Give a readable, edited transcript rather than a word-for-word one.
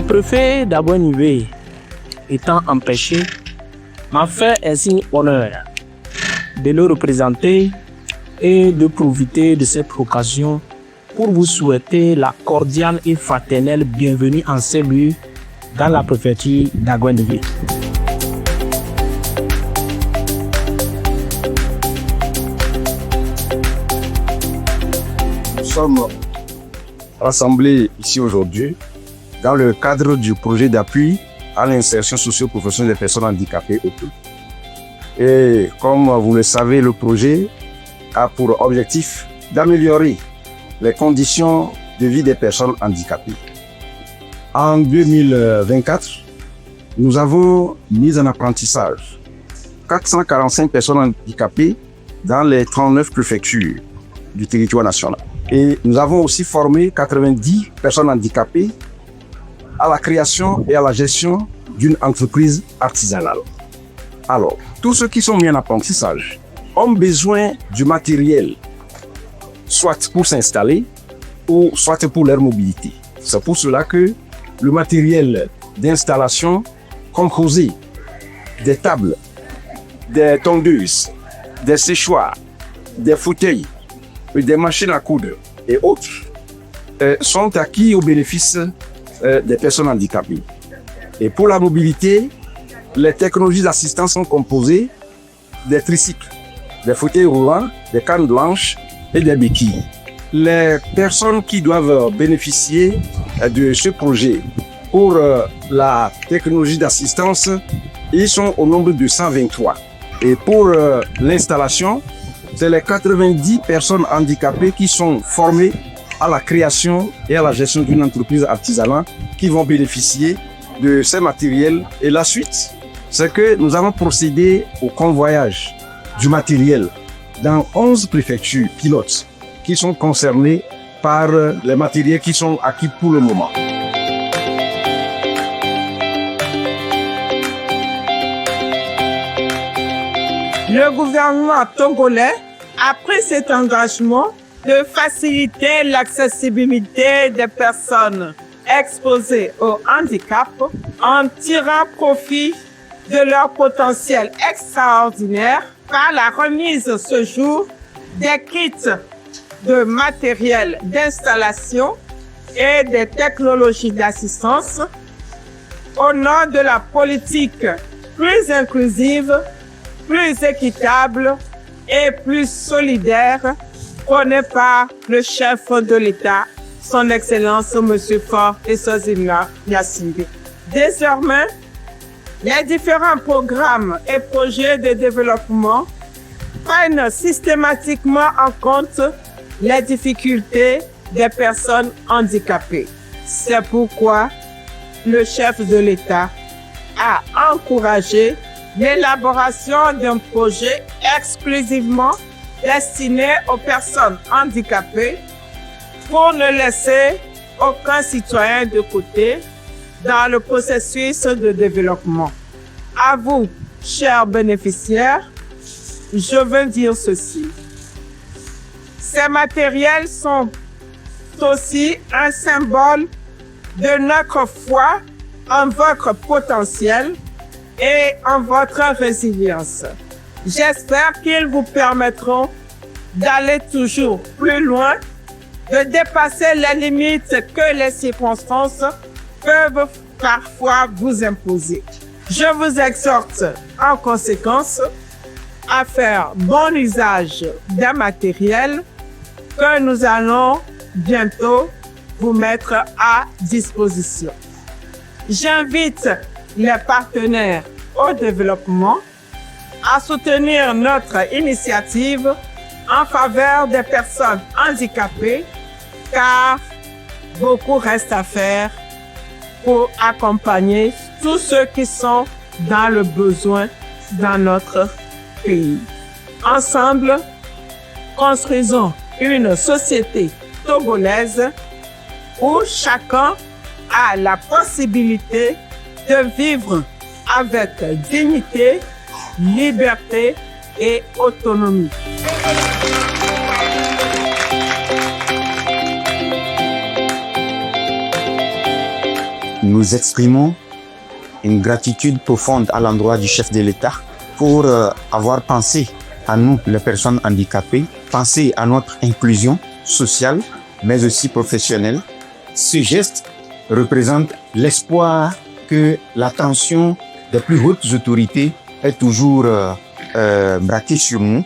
préfet d'Aboué-Nivé étant empêché, m'a fait un signe honneur de le représenter et de profiter de cette occasion pour vous souhaiter la cordiale et fraternelle bienvenue en ces lieux dans la préfecture d'Aboué-Nivé. Nous sommes rassemblés ici aujourd'hui dans le cadre du projet d'appui à l'insertion socio-professionnelle des personnes handicapées au pays. Et comme vous le savez, le projet a pour objectif d'améliorer les conditions de vie des personnes handicapées. En 2024, nous avons mis en apprentissage 445 personnes handicapées dans les 39 préfectures du territoire national. Et nous avons aussi formé 90 personnes handicapées à la création et à la gestion d'une entreprise artisanale. Alors, tous ceux qui sont mis en apprentissage ont besoin du matériel, soit pour s'installer ou soit pour leur mobilité. C'est pour cela que le matériel d'installation composé des tables, des tondeuses, des séchoirs, des fauteuils, des machines à coudre et autres sont acquis au bénéfice des personnes handicapées. Et pour la mobilité, les technologies d'assistance sont composées des tricycles, des fauteuils roulants, des cannes blanches et des béquilles. Les personnes qui doivent bénéficier de ce projet pour la technologie d'assistance, ils sont au nombre de 123. Et pour l'installation, c'est les 90 personnes handicapées qui sont formées à la création et à la gestion d'une entreprise artisanale qui vont bénéficier de ces matériels. Et la suite, c'est que nous avons procédé au convoyage du matériel dans 11 préfectures pilotes qui sont concernées par les matériels qui sont acquis pour le moment. Le gouvernement togolais a pris cet engagement de faciliter l'accessibilité des personnes exposées au handicap en tirant profit de leur potentiel extraordinaire par la remise ce jour des kits de matériel d'installation et des technologies d'assistance au nom de la politique plus inclusive, plus équitable et plus solidaire prônée par le chef de l'État, son Excellence M. Faure Eswazina Gnassingbé. Désormais, les différents programmes et projets de développement prennent systématiquement en compte les difficultés des personnes handicapées. C'est pourquoi le chef de l'État a encouragé l'élaboration d'un projet exclusivement destiné aux personnes handicapées pour ne laisser aucun citoyen de côté dans le processus de développement. À vous, chers bénéficiaires, je veux dire ceci. Ces matériels sont aussi un symbole de notre foi en votre potentiel et en votre résilience. J'espère qu'ils vous permettront d'aller toujours plus loin, de dépasser les limites que les circonstances peuvent parfois vous imposer. Je vous exhorte en conséquence à faire bon usage d'un matériel que nous allons bientôt vous mettre à disposition. J'invite les partenaires au développement à soutenir notre initiative en faveur des personnes handicapées, car beaucoup reste à faire pour accompagner tous ceux qui sont dans le besoin dans notre pays. Ensemble, construisons une société togolaise où chacun a la possibilité de vivre avec dignité, liberté et autonomie. nous exprimons une gratitude profonde à l'endroit du chef de l'État pour avoir pensé à nous, les personnes handicapées, penser à notre inclusion sociale, mais aussi professionnelle. Ce geste représente l'espoir que l'attention des plus hautes autorités est toujours braquée sur nous